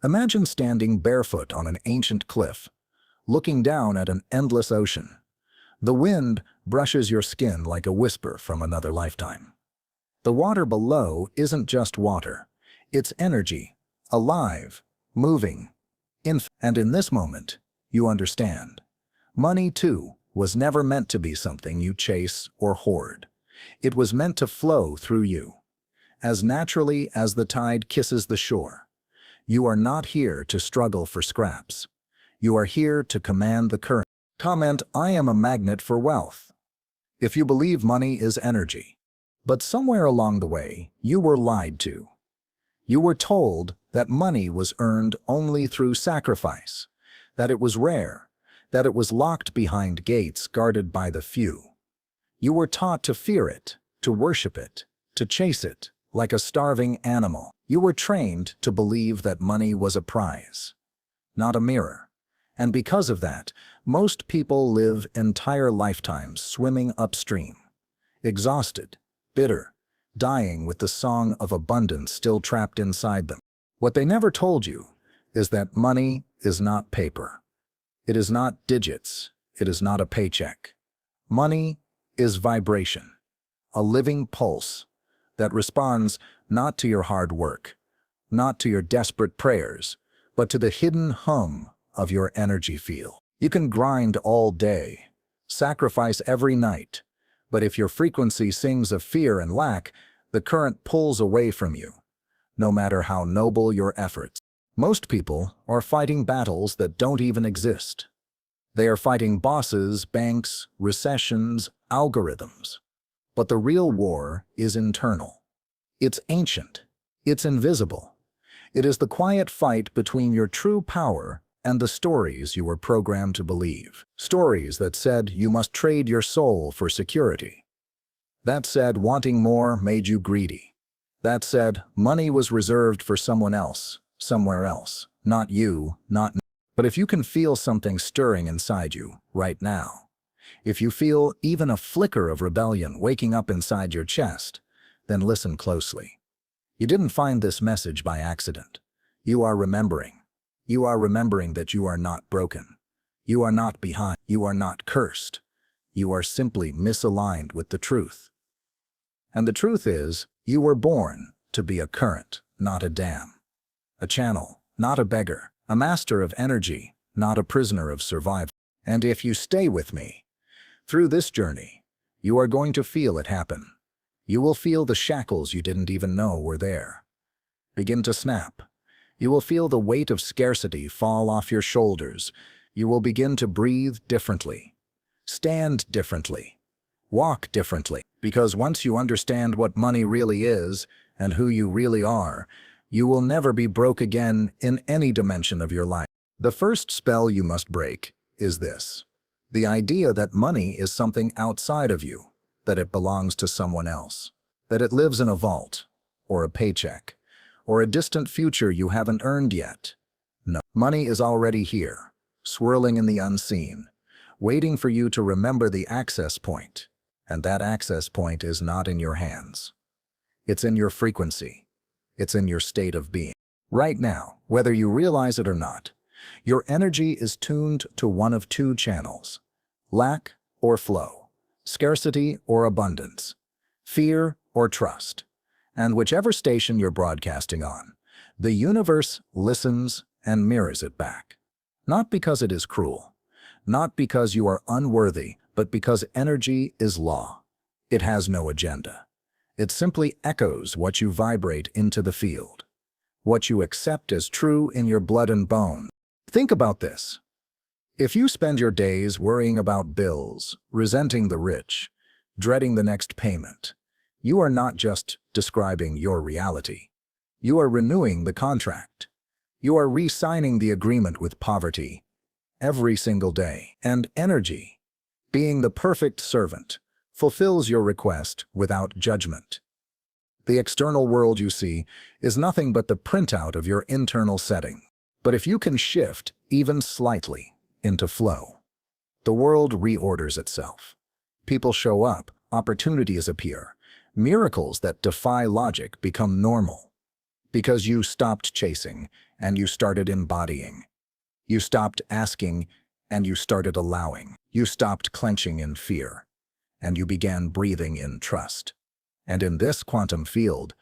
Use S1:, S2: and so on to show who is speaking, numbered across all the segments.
S1: Imagine standing barefoot on an ancient cliff, looking down at an endless ocean. The wind brushes your skin like a whisper from another lifetime. The water below isn't just water. It's energy, alive, moving. And in this moment, you understand. Money, too, was never meant to be something you chase or hoard. It was meant to flow through you, as naturally as the tide kisses the shore. You are not here to struggle for scraps. You are here to command the current. Comment, I am a magnet for wealth. If you believe money is energy. But somewhere along the way, you were lied to. You were told that money was earned only through sacrifice, that it was rare, that it was locked behind gates guarded by the few. You were taught to fear it, to worship it, to chase it, like a starving animal. You were trained to believe that money was a prize, not a mirror. And because of that, most people live entire lifetimes swimming upstream, exhausted, bitter, dying with the song of abundance still trapped inside them. What they never told you is that money is not paper. It is not digits. It is not a paycheck. Money is vibration, a living pulse that responds not to your hard work, not to your desperate prayers, but to the hidden hum of your energy field. You can grind all day, sacrifice every night, but if your frequency sings of fear and lack, the current pulls away from you, no matter how noble your efforts. Most people are fighting battles that don't even exist. They are fighting bosses, banks, recessions, algorithms. But the real war is internal. It's ancient. It's invisible. It is the quiet fight between your true power and the stories you were programmed to believe. Stories that said you must trade your soul for security. That said wanting more made you greedy. That said money was reserved for someone else, somewhere else, not you, not me. But if you can feel something stirring inside you right now, if you feel even a flicker of rebellion waking up inside your chest, then listen closely. You didn't find this message by accident. You are remembering. You are remembering that you are not broken. You are not behind. You are not cursed. You are simply misaligned with the truth. And the truth is, you were born to be a current, not a dam. A channel, not a beggar. A master of energy, not a prisoner of survival. And if you stay with me, through this journey, you are going to feel it happen. You will feel the shackles you didn't even know were there begin to snap. You will feel the weight of scarcity fall off your shoulders. You will begin to breathe differently, stand differently, walk differently. Because once you understand what money really is and who you really are, you will never be broke again in any dimension of your life. The first spell you must break is this: the idea that money is something outside of you, that it belongs to someone else, that it lives in a vault, or a paycheck, or a distant future you haven't earned yet. No, money is already here, swirling in the unseen, waiting for you to remember the access point. And that access point is not in your hands. It's in your frequency. It's in your state of being. Right now, whether you realize it or not, your energy is tuned to one of two channels: lack or flow, scarcity or abundance, fear or trust. And whichever station you're broadcasting on, the universe listens and mirrors it back. Not because it is cruel, not because you are unworthy, but because energy is law. It has no agenda. It simply echoes what you vibrate into the field, what you accept as true in your blood and bone. Think about this. If you spend your days worrying about bills, resenting the rich, dreading the next payment, you are not just describing your reality. You are renewing the contract. You are re-signing the agreement with poverty every single day. And energy, being the perfect servant, fulfills your request without judgment. The external world you see is nothing but the printout of your internal setting. But if you can shift, even slightly, into flow, the world reorders itself. People show up, opportunities appear, miracles that defy logic become normal. Because you stopped chasing and you started embodying. You stopped asking, and you started allowing. You stopped clenching in fear, and you began breathing in trust. And in this quantum field,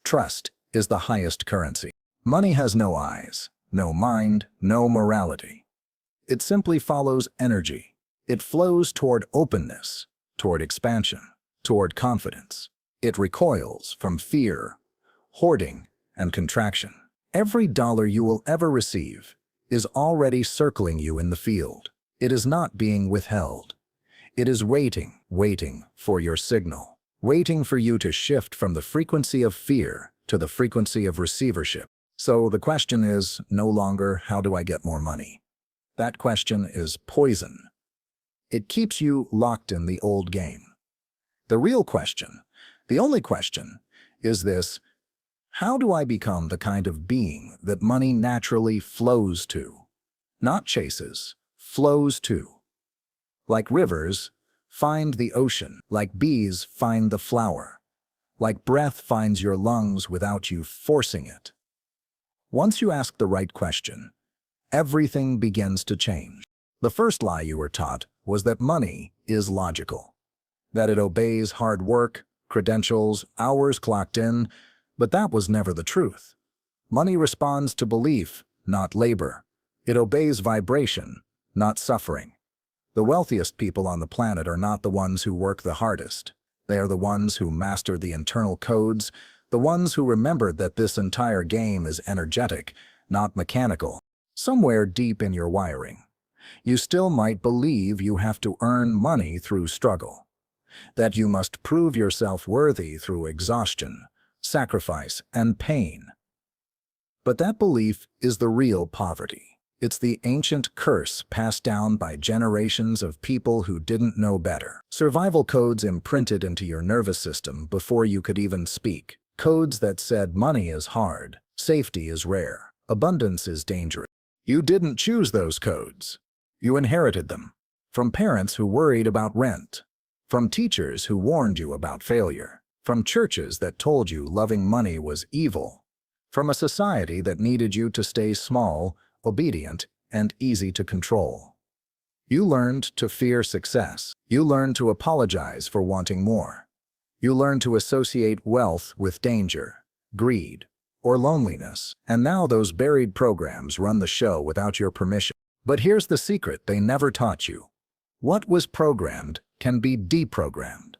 S1: trust is the highest currency. Money has no eyes, no mind, no morality. It simply follows energy. It flows toward openness, toward expansion, toward confidence. It recoils from fear, hoarding, and contraction. Every dollar you will ever receive is already circling you in the field. It is not being withheld. It is waiting for your signal, waiting for you to shift from the frequency of fear to the frequency of receivership. So the question is no longer, how do I get more money? That question is poison. It keeps you locked in the old game. The real question, the only question, is this: how do I become the kind of being that money naturally flows to? Not chases, flows to. Like rivers, find the ocean. Like bees, find the flower. Like breath finds your lungs without you forcing it. Once you ask the right question, everything begins to change. The first lie you were taught was that money is logical, that it obeys hard work, credentials, hours clocked in, but that was never the truth. Money responds to belief, not labor. It obeys vibration, not suffering. The wealthiest people on the planet are not the ones who work the hardest. They are the ones who master the internal codes, the ones who remembered that this entire game is energetic, not mechanical. Somewhere deep in your wiring, you still might believe you have to earn money through struggle, that you must prove yourself worthy through exhaustion, sacrifice, and pain. But that belief is the real poverty. It's the ancient curse passed down by generations of people who didn't know better. Survival codes imprinted into your nervous system before you could even speak. Codes that said money is hard, safety is rare, abundance is dangerous. You didn't choose those codes. You inherited them. From parents who worried about rent. From teachers who warned you about failure. From churches that told you loving money was evil. From a society that needed you to stay small, obedient, and easy to control. You learned to fear success. You learned to apologize for wanting more. You learned to associate wealth with danger, greed, or loneliness. And now those buried programs run the show without your permission. But here's the secret they never taught you. What was programmed can be deprogrammed.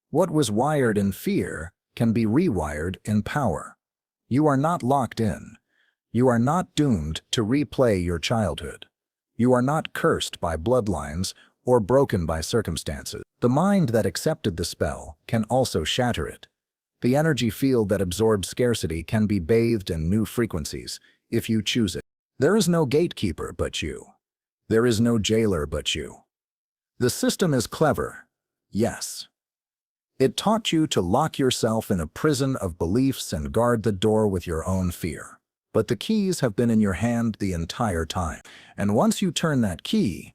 S1: What was wired in fear can be rewired in power. You are not locked in. You are not doomed to replay your childhood. You are not cursed by bloodlines or broken by circumstances. The mind that accepted the spell can also shatter it. The energy field that absorbs scarcity can be bathed in new frequencies if you choose it. There is no gatekeeper but you. There is no jailer but you. The system is clever, yes. It taught you to lock yourself in a prison of beliefs and guard the door with your own fear. But the keys have been in your hand the entire time. And once you turn that key,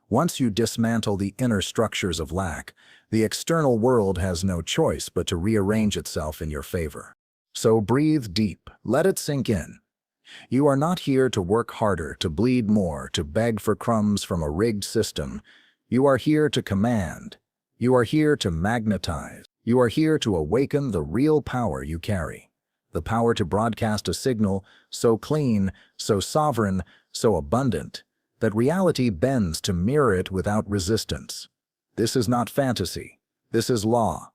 S1: once you dismantle the inner structures of lack, the external world has no choice but to rearrange itself in your favor. So breathe deep, let it sink in. You are not here to work harder, to bleed more, to beg for crumbs from a rigged system. You are here to command. You are here to magnetize. You are here to awaken the real power you carry. The power to broadcast a signal so clean, so sovereign, so abundant, that reality bends to mirror it without resistance. This is not fantasy. This is law.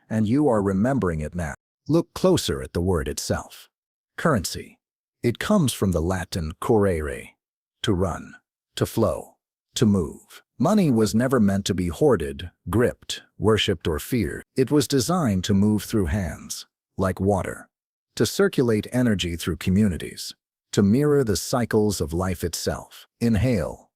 S1: And you are remembering it now. Look closer at the word itself. Currency. It comes from the Latin correre, to run, to flow, to move. Money was never meant to be hoarded, gripped, worshipped, or feared. It was designed to move through hands, like water. To circulate energy through communities, to mirror the cycles of life itself. Inhale,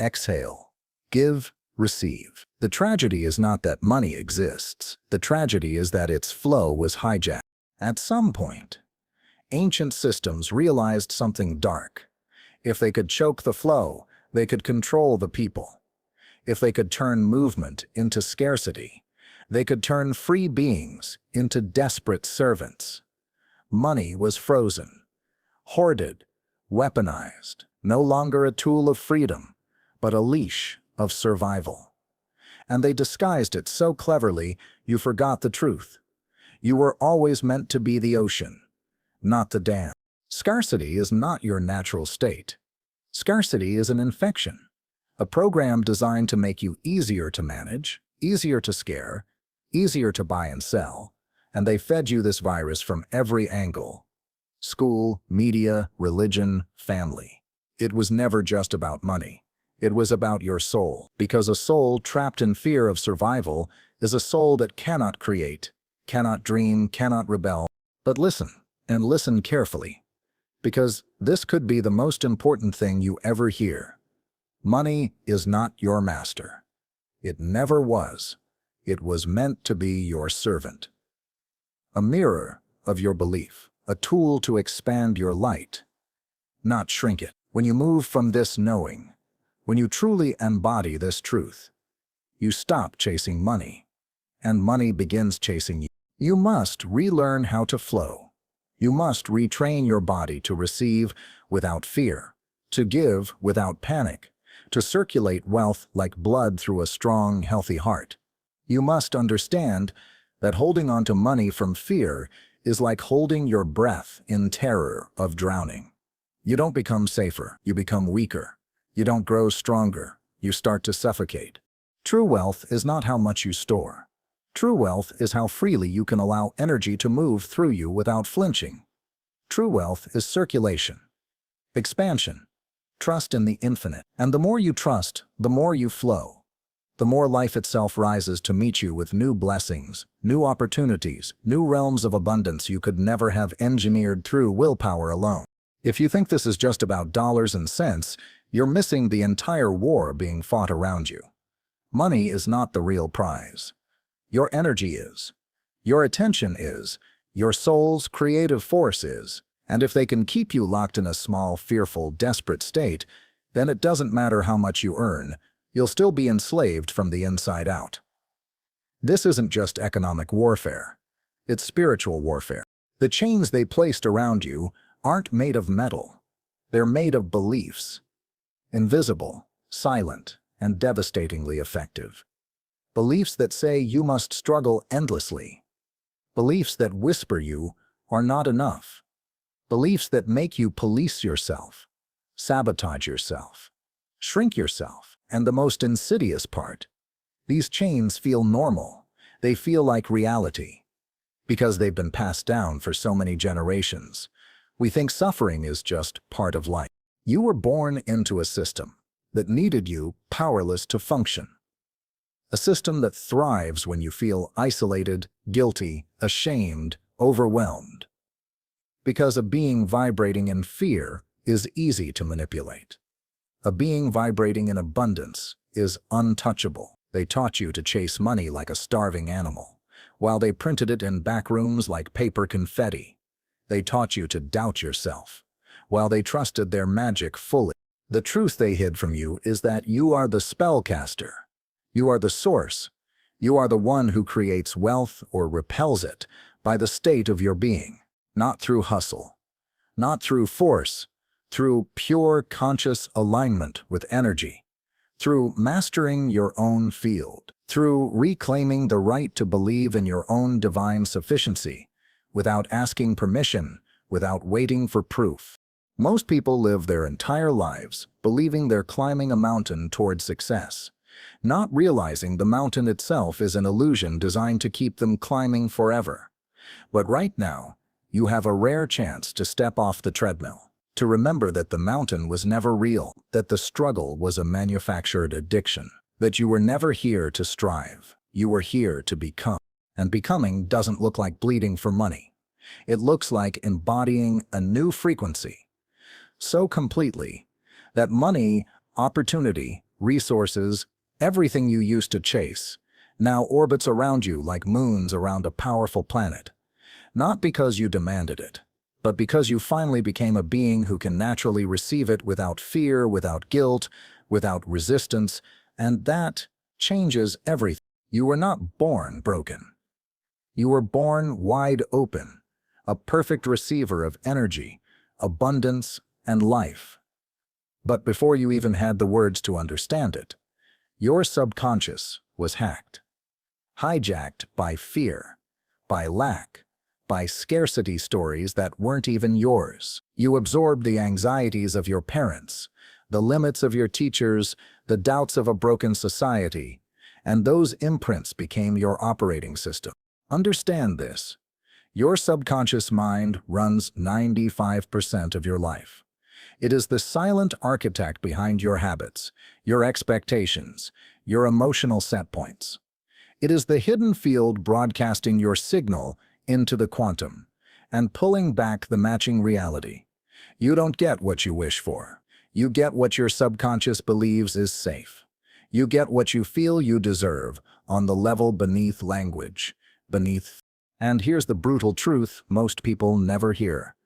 S1: exhale, give, receive. The tragedy is not that money exists. The tragedy is that its flow was hijacked. At some point, ancient systems realized something dark. If they could choke the flow, they could control the people. If they could turn movement into scarcity, they could turn free beings into desperate servants. Money was frozen, hoarded, weaponized, no longer a tool of freedom, but a leash of survival. And they disguised it so cleverly you forgot the truth. You were always meant to be the ocean, not the dam. Scarcity is not your natural state. Scarcity is an infection, a program designed to make you easier to manage, easier to scare, easier to buy and sell, and they fed you this virus from every angle. School, media, religion, family. It was never just about money. It was about your soul, because a soul trapped in fear of survival is a soul that cannot create, cannot dream, cannot rebel. But listen, and listen carefully, because this could be the most important thing you ever hear. Money is not your master. It never was. It was meant to be your servant. A mirror of your belief, a tool to expand your light, not shrink it. When you move from this knowing, when you truly embody this truth, you stop chasing money, and money begins chasing you. You must relearn how to flow. You must retrain your body to receive without fear, to give without panic, to circulate wealth like blood through a strong, healthy heart. You must understand that holding on to money from fear is like holding your breath in terror of drowning. You don't become safer, you become weaker. You don't grow stronger, you start to suffocate. True wealth is not how much you store. True wealth is how freely you can allow energy to move through you without flinching. True wealth is circulation, expansion, trust in the infinite. And the more you trust, the more you flow. The more life itself rises to meet you with new blessings, new opportunities, new realms of abundance you could never have engineered through willpower alone. If you think this is just about dollars and cents, you're missing the entire war being fought around you. Money is not the real prize. Your energy is. Your attention is. Your soul's creative force is. And if they can keep you locked in a small, fearful, desperate state, then it doesn't matter how much you earn. You'll still be enslaved from the inside out. This isn't just economic warfare. It's spiritual warfare. The chains they placed around you aren't made of metal. They're made of beliefs. Invisible, silent, and devastatingly effective. Beliefs that say you must struggle endlessly. Beliefs that whisper you are not enough. Beliefs that make you police yourself, sabotage yourself, shrink yourself. And the most insidious part, these chains feel normal. They feel like reality. Because they've been passed down for so many generations. We think suffering is just part of life. You were born into a system that needed you powerless to function. A system that thrives when you feel isolated, guilty, ashamed, overwhelmed. Because a being vibrating in fear is easy to manipulate. A being vibrating in abundance is untouchable. They taught you to chase money like a starving animal, while they printed it in back rooms like paper confetti. They taught you to doubt yourself, while they trusted their magic fully. The truth they hid from you is that you are the spellcaster. You are the source. You are the one who creates wealth or repels it by the state of your being, not through hustle, not through force, through pure conscious alignment with energy, through mastering your own field, through reclaiming the right to believe in your own divine sufficiency, without asking permission, without waiting for proof. Most people live their entire lives believing they're climbing a mountain toward success, not realizing the mountain itself is an illusion designed to keep them climbing forever. But right now, you have a rare chance to step off the treadmill, to remember that the mountain was never real, that the struggle was a manufactured addiction, that you were never here to strive, you were here to become. And becoming doesn't look like bleeding for money. It looks like embodying a new frequency, so completely that money, opportunity, resources, everything you used to chase, now orbits around you like moons around a powerful planet. Not because you demanded it, but because you finally became a being who can naturally receive it without fear, without guilt, without resistance, and that changes everything. You were not born broken. You were born wide open, a perfect receiver of energy, abundance, and life. But before you even had the words to understand it, your subconscious was hacked. Hijacked by fear, by lack, by scarcity stories that weren't even yours. You absorbed the anxieties of your parents, the limits of your teachers, the doubts of a broken society, and those imprints became your operating system. Understand this. Your subconscious mind runs 95% of your life. It is the silent architect behind your habits, your expectations, your emotional set points. It is the hidden field broadcasting your signal into the quantum and pulling back the matching reality. You don't get what you wish for. You get what your subconscious believes is safe. You get what you feel you deserve on the level beneath language, beneath. And here's the brutal truth most people never hear.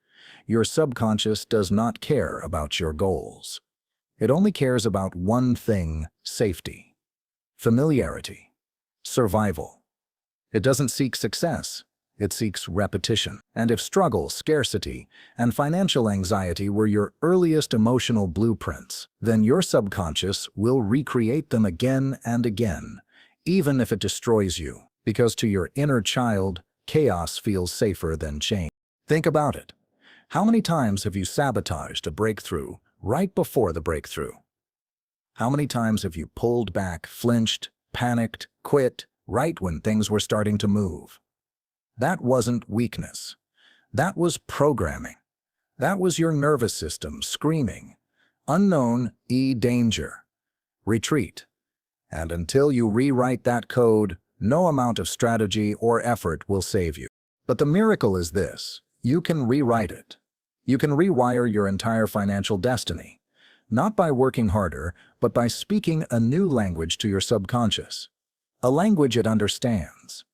S1: Your subconscious does not care about your goals. It only cares about one thing: safety, familiarity, survival. It doesn't seek success. It seeks repetition. And if struggle, scarcity, and financial anxiety were your earliest emotional blueprints, then your subconscious will recreate them again and again, even if it destroys you, because to your inner child, chaos feels safer than change. Think about it. How many times have you sabotaged a breakthrough right before the breakthrough? How many times have you pulled back, flinched, panicked, quit right when things were starting to move? That wasn't weakness. That was programming. That was your nervous system screaming, unknown, danger, retreat. And until you rewrite that code, no amount of strategy or effort will save you. But the miracle is this: you can rewrite it. You can rewire your entire financial destiny, not by working harder, but by speaking a new language to your subconscious. A language it understands.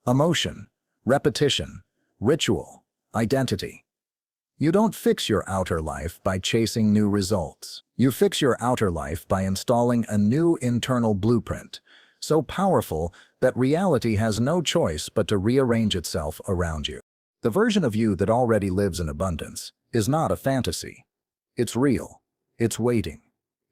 S1: Emotion, repetition, ritual, identity. You don't fix your outer life by chasing new results. You fix your outer life by installing a new internal blueprint, so powerful that reality has no choice but to rearrange itself around you. The version of you that already lives in abundance is not a fantasy. It's real. It's waiting.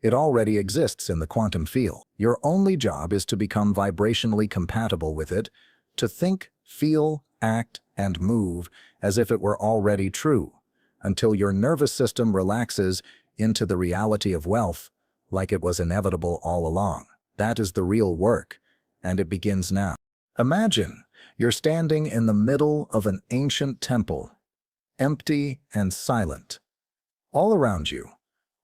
S1: It already exists in the quantum field. Your only job is to become vibrationally compatible with it, to think, feel, act, and move as if it were already true, until your nervous system relaxes into the reality of wealth like it was inevitable all along. That is the real work, and it begins now. Imagine you're standing in the middle of an ancient temple, empty and silent. All around you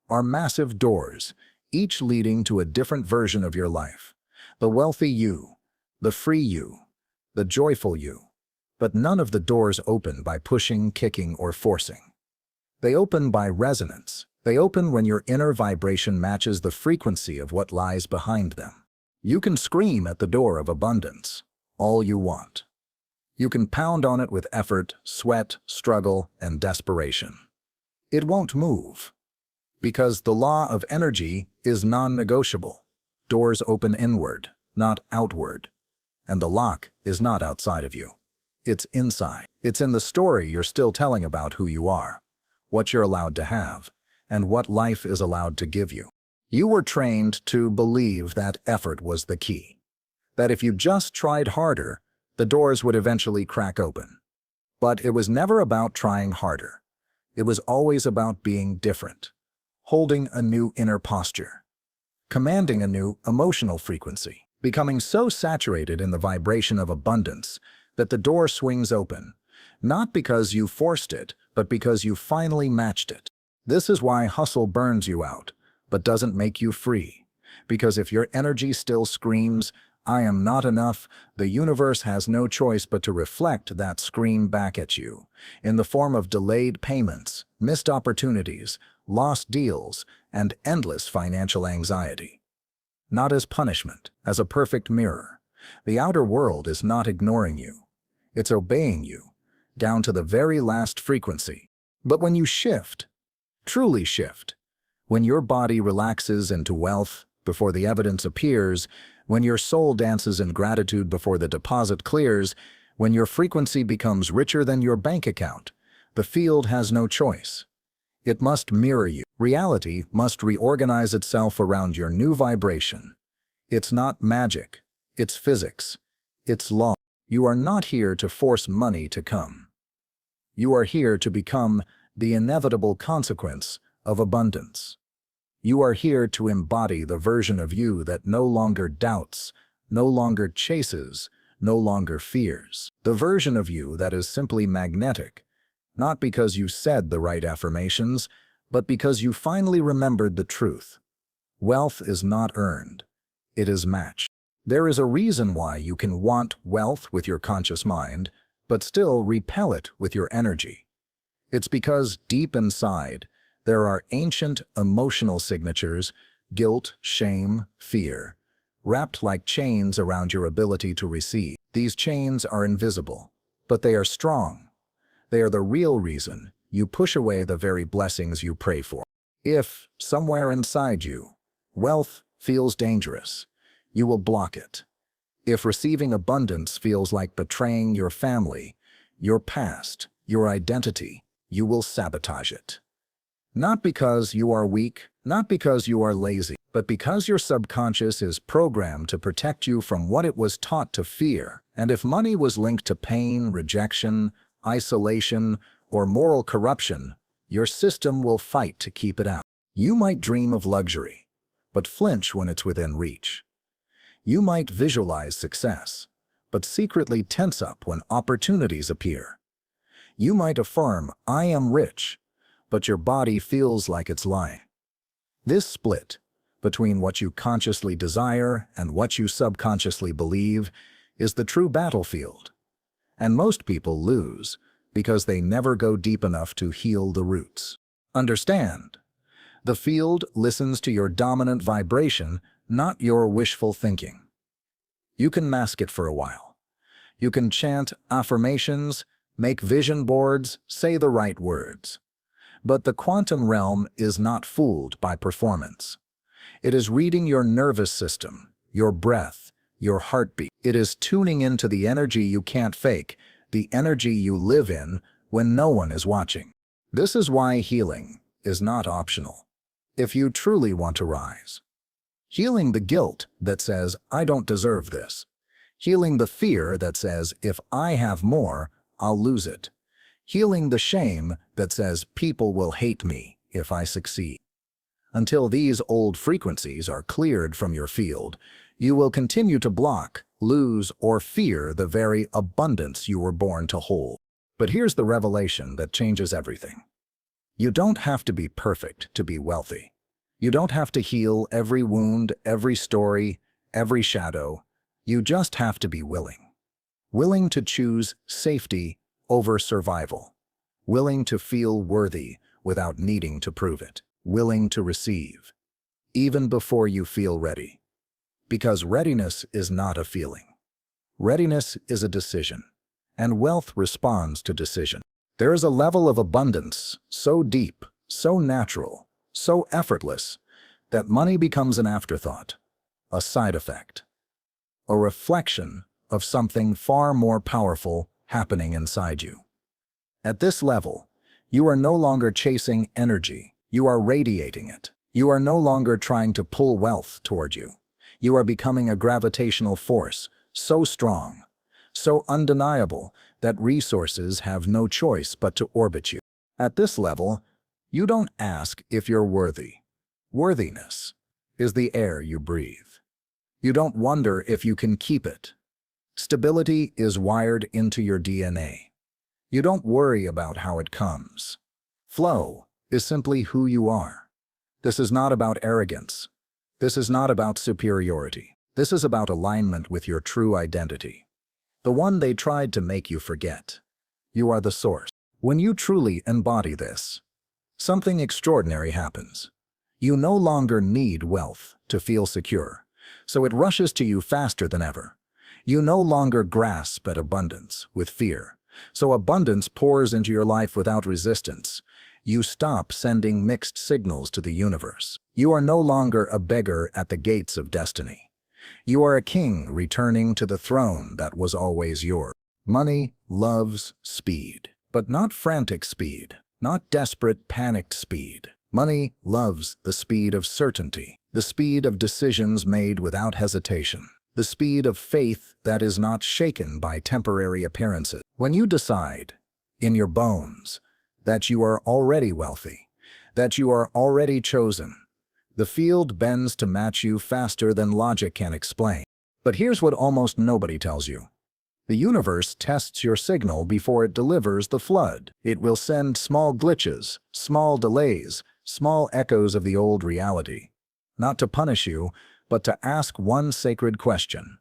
S1: are massive doors, each leading to a different version of your life. The wealthy you, the free you, the joyful you. But none of the doors open by pushing, kicking, or forcing. They open by resonance. They open when your inner vibration matches the frequency of what lies behind them. You can scream at the door of abundance all you want. You can pound on it with effort, sweat, struggle, and desperation. It won't move, because the law of energy is non-negotiable. Doors open inward, not outward. And the lock is not outside of you. It's inside. It's in the story you're still telling about who you are, what you're allowed to have, and what life is allowed to give you. You were trained to believe that effort was the key, that if you just tried harder, the doors would eventually crack open. But it was never about trying harder. It was always about being different, holding a new inner posture, commanding a new emotional frequency, becoming so saturated in the vibration of abundance that the door swings open, not because you forced it, but because you finally matched it. This is why hustle burns you out, but doesn't make you free. Because if your energy still screams, "I am not enough," the universe has no choice but to reflect that scream back at you, in the form of delayed payments, missed opportunities, lost deals, and endless financial anxiety. Not as punishment, as a perfect mirror. The outer world is not ignoring you. It's obeying you, down to the very last frequency. But when you shift, truly shift, when your body relaxes into wealth before the evidence appears, when your soul dances in gratitude before the deposit clears, when your frequency becomes richer than your bank account, the field has no choice. It must mirror you. Reality must reorganize itself around your new vibration. It's not magic. It's physics. It's law. You are not here to force money to come. You are here to become the inevitable consequence of abundance. You are here to embody the version of you that no longer doubts, no longer chases, no longer fears. The version of you that is simply magnetic, not because you said the right affirmations, but because you finally remembered the truth. Wealth is not earned. It is matched. There is a reason why you can want wealth with your conscious mind, but still repel it with your energy. It's because deep inside, there are ancient emotional signatures, guilt, shame, fear, wrapped like chains around your ability to receive. These chains are invisible, but they are strong. They are the real reason you push away the very blessings you pray for. If, somewhere inside you, wealth feels dangerous, you will block it. If receiving abundance feels like betraying your family, your past, your identity, you will sabotage it. Not because you are weak, not because you are lazy, but because your subconscious is programmed to protect you from what it was taught to fear. And if money was linked to pain, rejection, isolation, or moral corruption, your system will fight to keep it out. You might dream of luxury, but flinch when it's within reach. You might visualize success, but secretly tense up when opportunities appear. You might affirm, "I am rich," but your body feels like it's lying. This split between what you consciously desire and what you subconsciously believe is the true battlefield. And most people lose because they never go deep enough to heal the roots. Understand, the field listens to your dominant vibration, not your wishful thinking. You can mask it for a while. You can chant affirmations, make vision boards, say the right words. But the quantum realm is not fooled by performance. It is reading your nervous system, your breath, your heartbeat. It is tuning into the energy you can't fake, the energy you live in when no one is watching. This is why healing is not optional. If you truly want to rise, healing the guilt that says, "I don't deserve this." Healing the fear that says, "If I have more, I'll lose it." Healing the shame that says, "People will hate me if I succeed." Until these old frequencies are cleared from your field, you will continue to block, lose, or fear the very abundance you were born to hold. But here's the revelation that changes everything. You don't have to be perfect to be wealthy. You don't have to heal every wound, every story, every shadow. You just have to be willing. Willing to choose safety over survival. Willing to feel worthy without needing to prove it. Willing to receive, even before you feel ready. Because readiness is not a feeling. Readiness is a decision, and wealth responds to decision. There is a level of abundance so deep, so natural, so effortless, that money becomes an afterthought, a side effect, a reflection of something far more powerful happening inside you. At this level, you are no longer chasing energy. You are radiating it. You are no longer trying to pull wealth toward you. You are becoming a gravitational force, so strong, so undeniable that resources have no choice but to orbit you. At this level, you don't ask if you're worthy. Worthiness is the air you breathe. You don't wonder if you can keep it. Stability is wired into your DNA. You don't worry about how it comes. Flow is simply who you are. This is not about arrogance. This is not about superiority. This is about alignment with your true identity, the one they tried to make you forget. You are the source. When you truly embody this, something extraordinary happens. You no longer need wealth to feel secure, so it rushes to you faster than ever. You no longer grasp at abundance with fear, so abundance pours into your life without resistance. You stop sending mixed signals to the universe. You are no longer a beggar at the gates of destiny. You are a king returning to the throne that was always yours. Money loves speed, but not frantic speed, not desperate, panicked speed. Money loves the speed of certainty, the speed of decisions made without hesitation, the speed of faith that is not shaken by temporary appearances. When you decide, in your bones, that you are already wealthy, that you are already chosen, the field bends to match you faster than logic can explain. But here's what almost nobody tells you. The universe tests your signal before it delivers the flood. It will send small glitches, small delays, small echoes of the old reality. Not to punish you, but to ask one sacred question.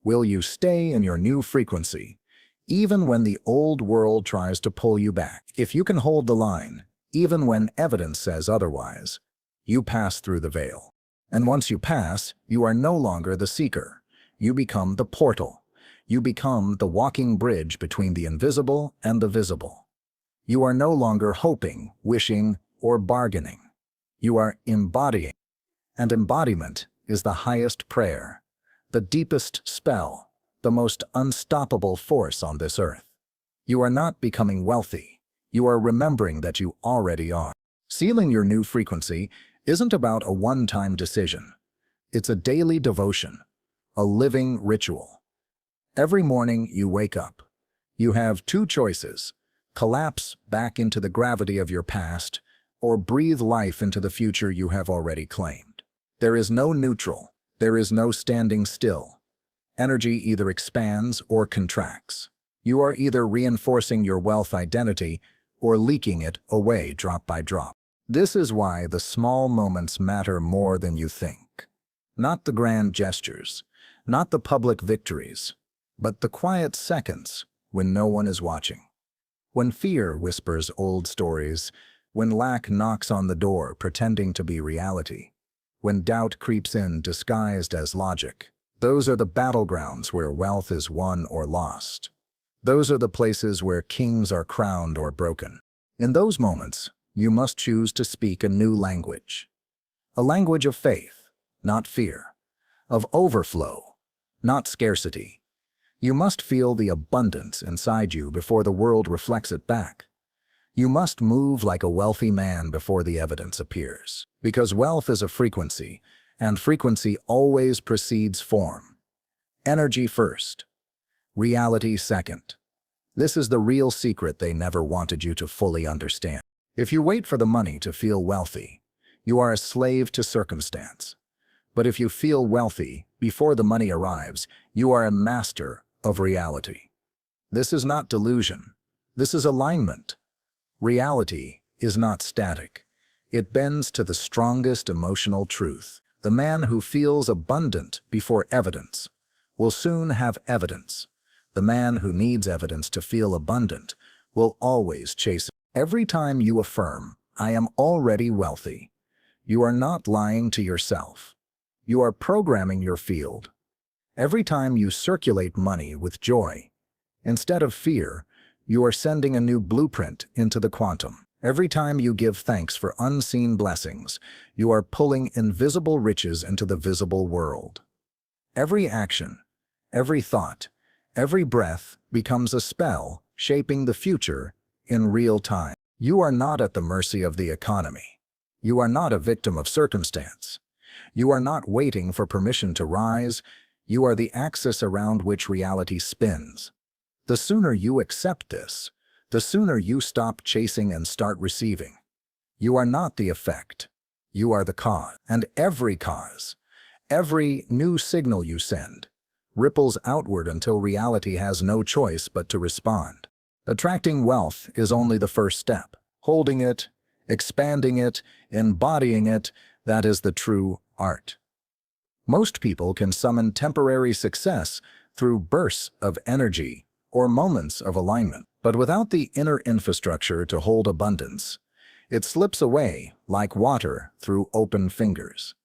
S1: Will you stay in your new frequency, even when the old world tries to pull you back? If you can hold the line, even when evidence says otherwise, you pass through the veil. And once you pass, you are no longer the seeker. You become the portal. You become the walking bridge between the invisible and the visible. You are no longer hoping, wishing, or bargaining. You are embodying. And embodiment is the highest prayer, the deepest spell, the most unstoppable force on this earth. You are not becoming wealthy. You are remembering that you already are. Sealing your new frequency isn't about a one-time decision. It's a daily devotion, a living ritual. Every morning you wake up. You have two choices: collapse back into the gravity of your past, or breathe life into the future you have already claimed. There is no neutral. There is no standing still. Energy either expands or contracts. You are either reinforcing your wealth identity or leaking it away drop by drop. This is why the small moments matter more than you think. Not the grand gestures, not the public victories, but the quiet seconds when no one is watching. When fear whispers old stories, when lack knocks on the door pretending to be reality, when doubt creeps in disguised as logic, those are the battlegrounds where wealth is won or lost. Those are the places where kings are crowned or broken. In those moments, you must choose to speak a new language. A language of faith, not fear. Of overflow, not scarcity. You must feel the abundance inside you before the world reflects it back. You must move like a wealthy man before the evidence appears. Because wealth is a frequency, and frequency always precedes form. Energy first, reality second. This is the real secret they never wanted you to fully understand. If you wait for the money to feel wealthy, you are a slave to circumstance. But if you feel wealthy before the money arrives, you are a master of reality. This is not delusion. This is alignment. Reality is not static. It bends to the strongest emotional truth. The man who feels abundant before evidence will soon have evidence. The man who needs evidence to feel abundant will always chase it. Every time you affirm, "I am already wealthy," you are not lying to yourself. You are programming your field. Every time you circulate money with joy, instead of fear, you are sending a new blueprint into the quantum. Every time you give thanks for unseen blessings, you are pulling invisible riches into the visible world. Every action, every thought, every breath becomes a spell shaping the future in real time. You are not at the mercy of the economy. You are not a victim of circumstance. You are not waiting for permission to rise. You are the axis around which reality spins. The sooner you accept this, the sooner you stop chasing and start receiving. You are not the effect. You are the cause. And every cause, every new signal you send, ripples outward until reality has no choice but to respond. Attracting wealth is only the first step. Holding it, expanding it, embodying it, that is the true art. Most people can summon temporary success through bursts of energy or moments of alignment. But without the inner infrastructure to hold abundance, it slips away like water through open fingers.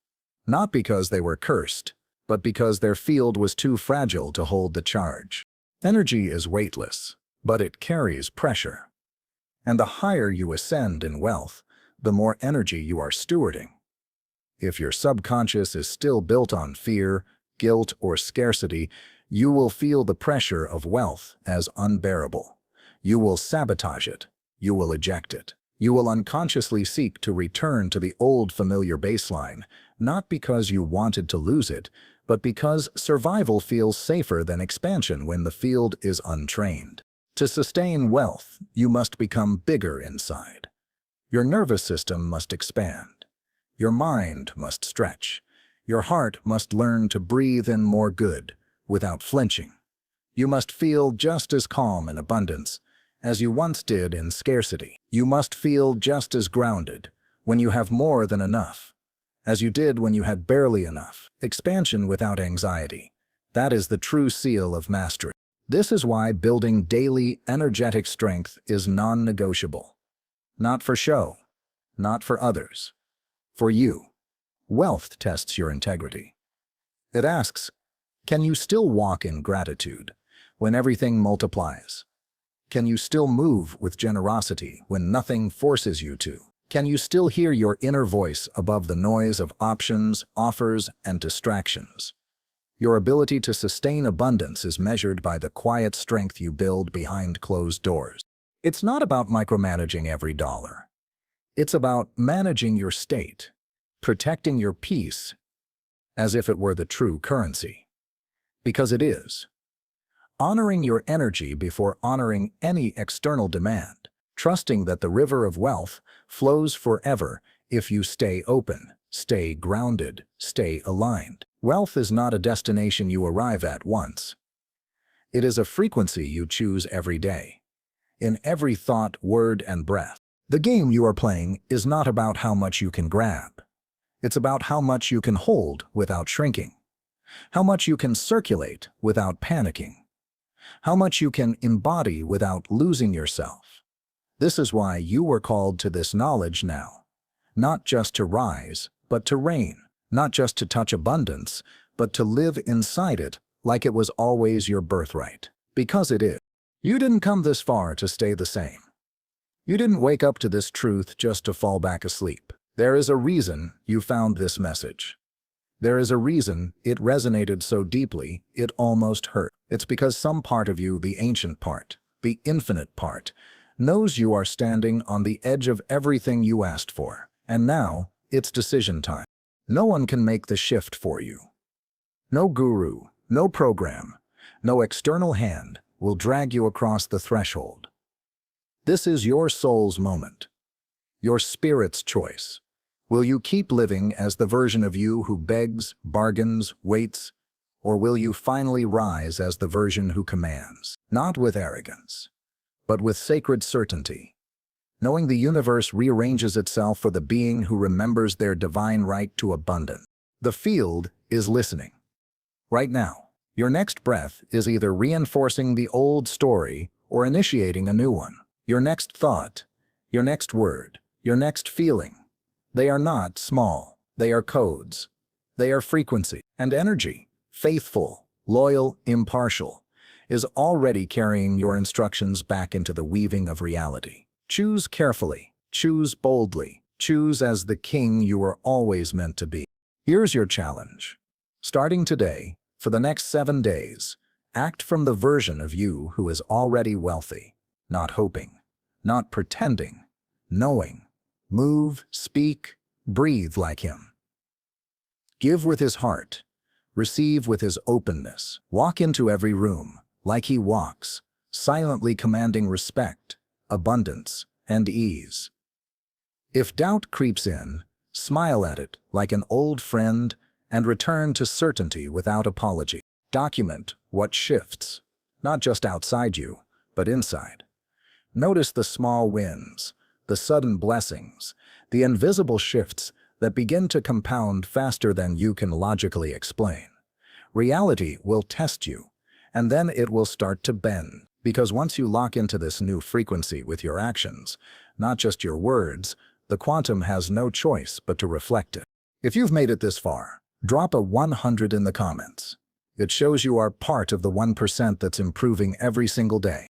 S1: Not because they were cursed, but because their field was too fragile to hold the charge. Energy is weightless, but it carries pressure. And the higher you ascend in wealth, the more energy you are stewarding. If your subconscious is still built on fear, guilt, or scarcity, you will feel the pressure of wealth as unbearable. You will sabotage it. You will eject it. You will unconsciously seek to return to the old familiar baseline, not because you wanted to lose it, but because survival feels safer than expansion when the field is untrained. To sustain wealth, you must become bigger inside. Your nervous system must expand. Your mind must stretch. Your heart must learn to breathe in more good without flinching. You must feel just as calm in abundance as you once did in scarcity. You must feel just as grounded when you have more than enough as you did when you had barely enough. Expansion without anxiety. That is the true seal of mastery. This is why building daily, energetic strength is non-negotiable. Not for show, not for others, for you. Wealth tests your integrity. It asks, can you still walk in gratitude when everything multiplies? Can you still move with generosity when nothing forces you to? Can you still hear your inner voice above the noise of options, offers, and distractions? Your ability to sustain abundance is measured by the quiet strength you build behind closed doors. It's not about micromanaging every dollar. It's about managing your state, protecting your peace as if it were the true currency. Because it is. Honoring your energy before honoring any external demand. Trusting that the river of wealth flows forever if you stay open, stay grounded, stay aligned. Wealth is not a destination you arrive at once. It is a frequency you choose every day, in every thought, word, and breath. The game you are playing is not about how much you can grab. It's about how much you can hold without shrinking, how much you can circulate without panicking, how much you can embody without losing yourself. This is why you were called to this knowledge now, not just to rise, but to reign, not just to touch abundance, but to live inside it like it was always your birthright. Because it is. You didn't come this far to stay the same. You didn't wake up to this truth just to fall back asleep. There is a reason you found this message. There is a reason it resonated so deeply it almost hurt. It's because some part of you, the ancient part, the infinite part, knows you are standing on the edge of everything you asked for, and now it's decision time. No one can make the shift for you. No guru, no program, no external hand will drag you across the threshold. This is your soul's moment, your spirit's choice. Will you keep living as the version of you who begs, bargains, waits, or will you finally rise as the version who commands? Not with arrogance, but with sacred certainty, knowing the universe rearranges itself for the being who remembers their divine right to abundance. The field is listening. Right now, your next breath is either reinforcing the old story or initiating a new one. Your next thought, your next word, your next feeling, they are not small. They are codes. They are frequency and energy, faithful, loyal, impartial, is already carrying your instructions back into the weaving of reality. Choose carefully, choose boldly, choose as the king you were always meant to be. Here's your challenge. Starting today, for the next 7 days, act from the version of you who is already wealthy, not hoping, not pretending, knowing. Move, speak, breathe like him. Give with his heart, receive with his openness. Walk into every room like he walks, silently commanding respect, abundance, and ease. If doubt creeps in, smile at it like an old friend and return to certainty without apology. Document what shifts, not just outside you, but inside. Notice the small wins, the sudden blessings, the invisible shifts that begin to compound faster than you can logically explain. Reality will test you, and then it will start to bend. Because once you lock into this new frequency with your actions, not just your words, the quantum has no choice but to reflect it. If you've made it this far, drop a 100 in the comments. It shows you are part of the 1% that's improving every single day.